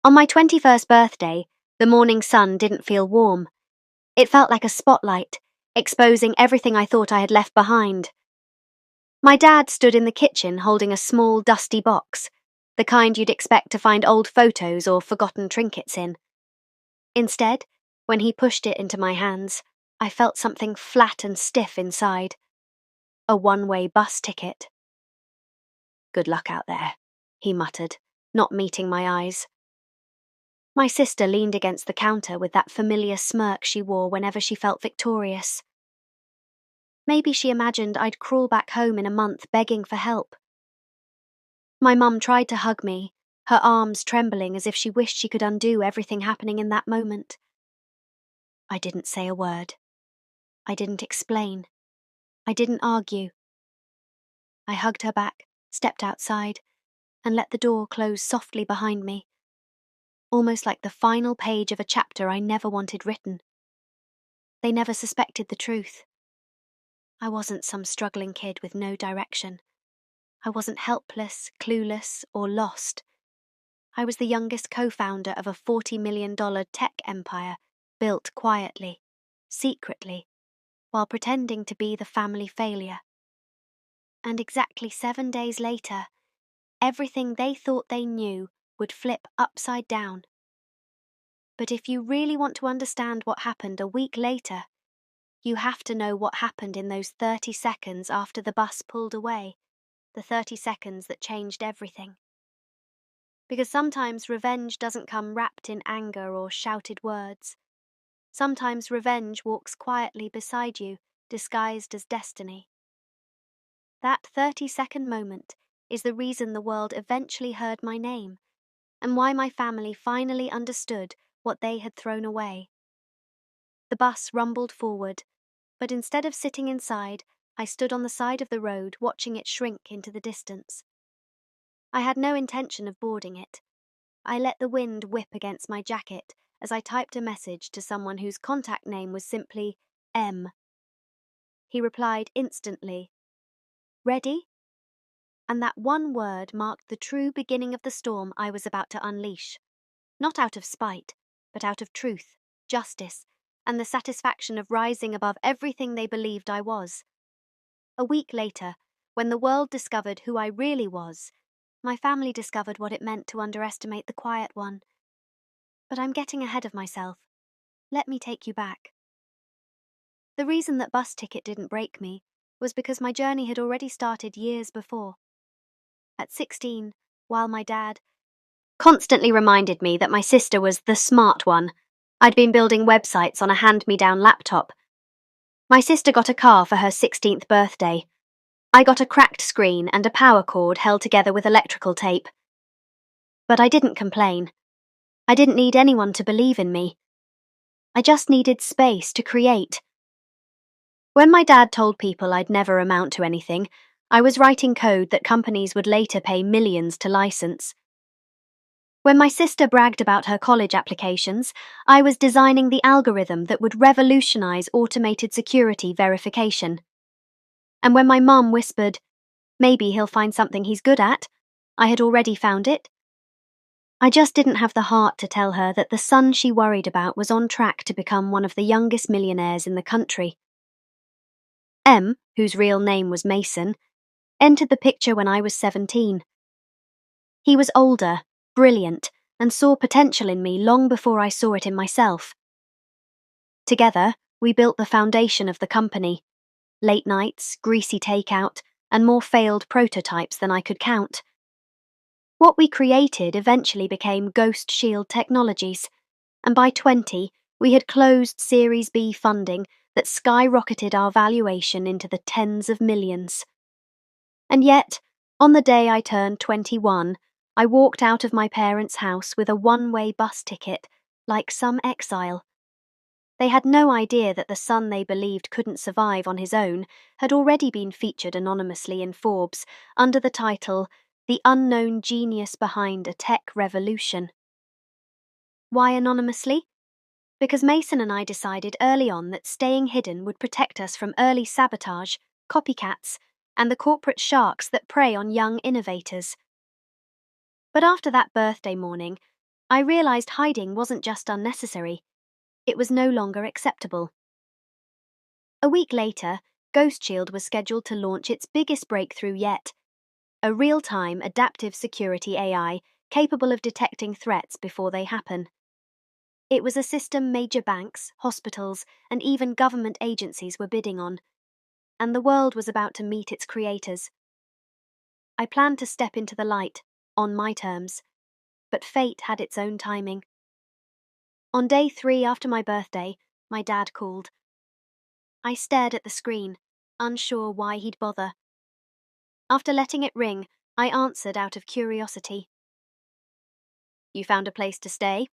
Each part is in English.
On my 21st birthday, the morning sun didn't feel warm. It felt like a spotlight, exposing everything I thought I had left behind. My dad stood in the kitchen holding a small, dusty box, the kind you'd expect to find old photos or forgotten trinkets in. Instead, when he pushed it into my hands, I felt something flat and stiff inside. A one-way bus ticket. "Good luck out there," he muttered, not meeting my eyes. My sister leaned against the counter with that familiar smirk she wore whenever she felt victorious. Maybe she imagined I'd crawl back home in a month begging for help. My mum tried to hug me, her arms trembling as if she wished she could undo everything happening in that moment. I didn't say a word. I didn't explain. I didn't argue. I hugged her back, stepped outside, and let the door close softly behind me, almost like the final page of a chapter I never wanted written. They never suspected the truth. I wasn't some struggling kid with no direction. I wasn't helpless, clueless, or lost. I was the youngest co-founder of a $40 million tech empire built quietly, secretly, while pretending to be the family failure. And exactly 7 days later, everything they thought they knew would flip upside down. But if you really want to understand what happened a week later, you have to know what happened in those 30 seconds after the bus pulled away, the 30 seconds that changed everything. Because sometimes revenge doesn't come wrapped in anger or shouted words. Sometimes revenge walks quietly beside you, disguised as destiny. That 30-second moment is the reason the world eventually heard my name, and why my family finally understood what they had thrown away. The bus rumbled forward, but instead of sitting inside, I stood on the side of the road watching it shrink into the distance. I had no intention of boarding it. I let the wind whip against my jacket as I typed a message to someone whose contact name was simply M. He replied instantly, "Ready?" And that one word marked the true beginning of the storm I was about to unleash. Not out of spite, but out of truth, justice, and the satisfaction of rising above everything they believed I was. A week later, when the world discovered who I really was, my family discovered what it meant to underestimate the quiet one. But I'm getting ahead of myself. Let me take you back. The reason that bus ticket didn't break me was because my journey had already started years before. At 16, while my dad constantly reminded me that my sister was the smart one, I'd been building websites on a hand-me-down laptop. My sister got a car for her 16th birthday. I got a cracked screen and a power cord held together with electrical tape. But I didn't complain. I didn't need anyone to believe in me. I just needed space to create. When my dad told people I'd never amount to anything, I was writing code that companies would later pay millions to license. When my sister bragged about her college applications, I was designing the algorithm that would revolutionize automated security verification. And when my mum whispered, "Maybe he'll find something he's good at," I had already found it. I just didn't have the heart to tell her that the son she worried about was on track to become one of the youngest millionaires in the country. M, whose real name was Mason, entered the picture when I was 17. He was older, brilliant, and saw potential in me long before I saw it in myself. Together, we built the foundation of the company. Late nights, greasy takeout, and more failed prototypes than I could count. What we created eventually became Ghost Shield Technologies, and by 20, we had closed Series B funding that skyrocketed our valuation into the tens of millions. And yet, on the day I turned 21, I walked out of my parents' house with a one-way bus ticket, like some exile. They had no idea that the son they believed couldn't survive on his own had already been featured anonymously in Forbes under the title "The Unknown Genius Behind a Tech Revolution." Why anonymously? Because Mason and I decided early on that staying hidden would protect us from early sabotage, copycats, and the corporate sharks that prey on young innovators. But after that birthday morning, I realized hiding wasn't just unnecessary, it was no longer acceptable. A week later, Ghost Shield was scheduled to launch its biggest breakthrough yet, a real-time adaptive security AI capable of detecting threats before they happen. It was a system major banks, hospitals, and even government agencies were bidding on, and the world was about to meet its creators. I planned to step into the light, on my terms, but fate had its own timing. On day 3 after my birthday, my dad called. I stared at the screen, unsure why he'd bother. After letting it ring, I answered out of curiosity. "You found a place to stay?"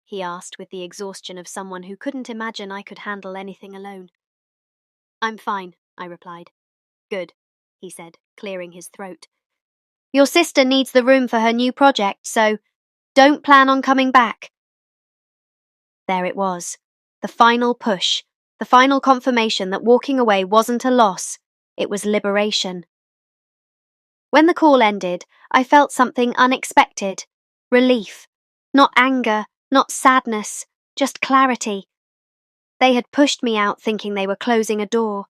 he asked with the exhaustion of someone who couldn't imagine I could handle anything alone. "I'm fine," I replied. "Good," he said, clearing his throat. "Your sister needs the room for her new project, so don't plan on coming back." There it was, the final push, the final confirmation that walking away wasn't a loss, it was liberation. When the call ended, I felt something unexpected, relief. Not anger, not sadness, just clarity. They had pushed me out thinking they were closing a door.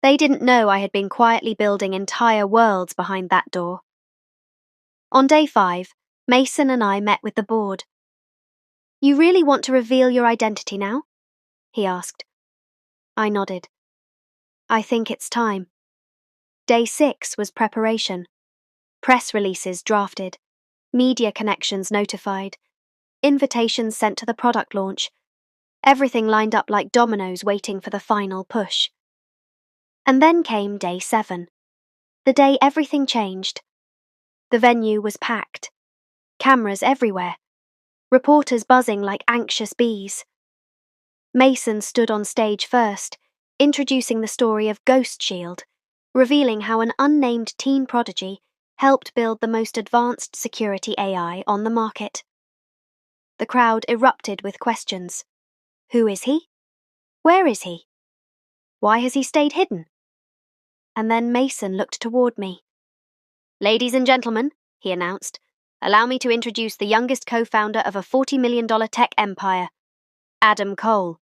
They didn't know I had been quietly building entire worlds behind that door. On day 5, Mason and I met with the board. "You really want to reveal your identity now?" he asked. I nodded. "I think it's time." Day 6 was preparation. Press releases drafted, media connections notified, invitations sent to the product launch. Everything lined up like dominoes waiting for the final push. And then came day 7, the day everything changed. The venue was packed. Cameras everywhere. Reporters buzzing like anxious bees. Mason stood on stage first, introducing the story of Ghost Shield, revealing how an unnamed teen prodigy helped build the most advanced security AI on the market. The crowd erupted with questions. Who is he? Where is he? Why has he stayed hidden? And then Mason looked toward me. "Ladies and gentlemen," he announced, "allow me to introduce the youngest co-founder of a $40 million tech empire, Adam Cole."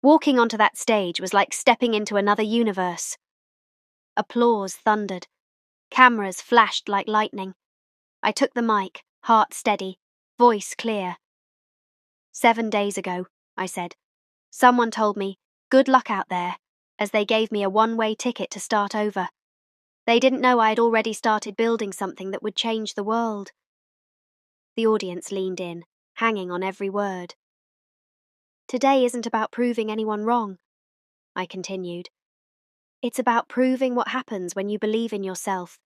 Walking onto that stage was like stepping into another universe. Applause thundered. Cameras flashed like lightning. I took the mic, heart steady, voice clear. "7 days ago," I said, "someone told me, 'Good luck out there,' as they gave me a one-way ticket to start over. They didn't know I had already started building something that would change the world." The audience leaned in, hanging on every word. "Today isn't about proving anyone wrong," I continued. "It's about proving what happens when you believe in yourself,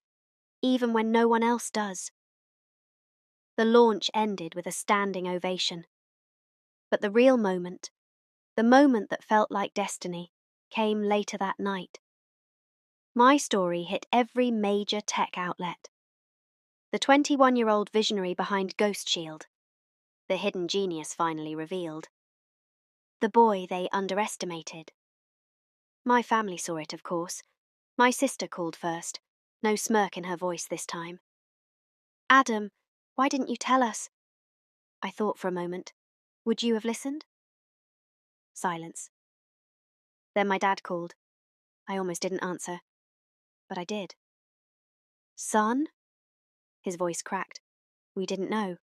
even when no one else does." The launch ended with a standing ovation. But the real moment, the moment that felt like destiny, came later that night. My story hit every major tech outlet. The 21-year-old visionary behind Ghost Shield. The hidden genius finally revealed. The boy they underestimated. My family saw it, of course. My sister called first, no smirk in her voice this time. "Adam, why didn't you tell us?" I thought for a moment. Would you have listened? Silence. Then my dad called. I almost didn't answer, but I did. "Son?" His voice cracked. "We didn't know."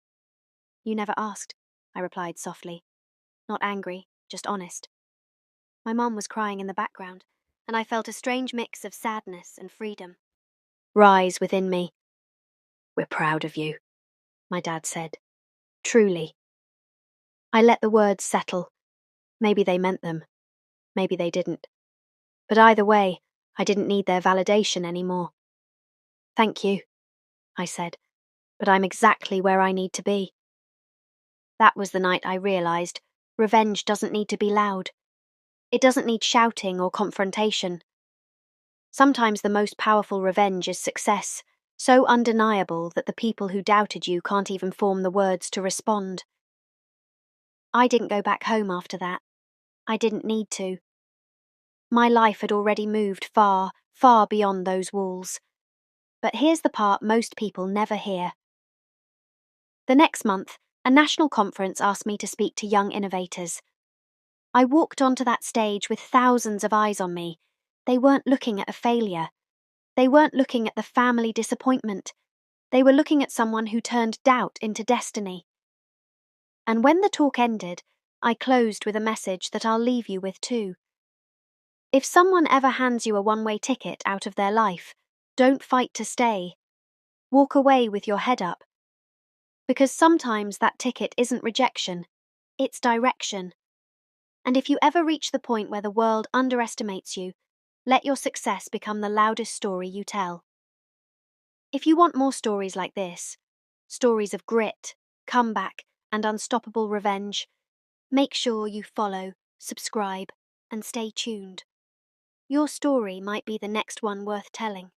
"You never asked," I replied softly. Not angry, just honest. My mum was crying in the background, and I felt a strange mix of sadness and freedom rise within me. "We're proud of you," my dad said. "Truly." I let the words settle. Maybe they meant them. Maybe they didn't. But either way, I didn't need their validation anymore. "Thank you," I said, "but I'm exactly where I need to be." That was the night I realized revenge doesn't need to be loud. It doesn't need shouting or confrontation. Sometimes the most powerful revenge is success, so undeniable that the people who doubted you can't even form the words to respond. I didn't go back home after that. I didn't need to. My life had already moved far, far beyond those walls. But here's the part most people never hear. The next month, A national conference asked me to speak to young innovators. I walked onto that stage with thousands of eyes on me. They weren't looking at a failure. They weren't looking at the family disappointment. They were looking at someone who turned doubt into destiny. And when the talk ended, I closed with a message that I'll leave you with too. If someone ever hands you a one-way ticket out of their life, don't fight to stay. Walk away with your head up. Because sometimes that ticket isn't rejection, it's direction. And if you ever reach the point where the world underestimates you, let your success become the loudest story you tell. If you want more stories like this, stories of grit, comeback, and unstoppable revenge, make sure you follow, subscribe, and stay tuned. Your story might be the next one worth telling.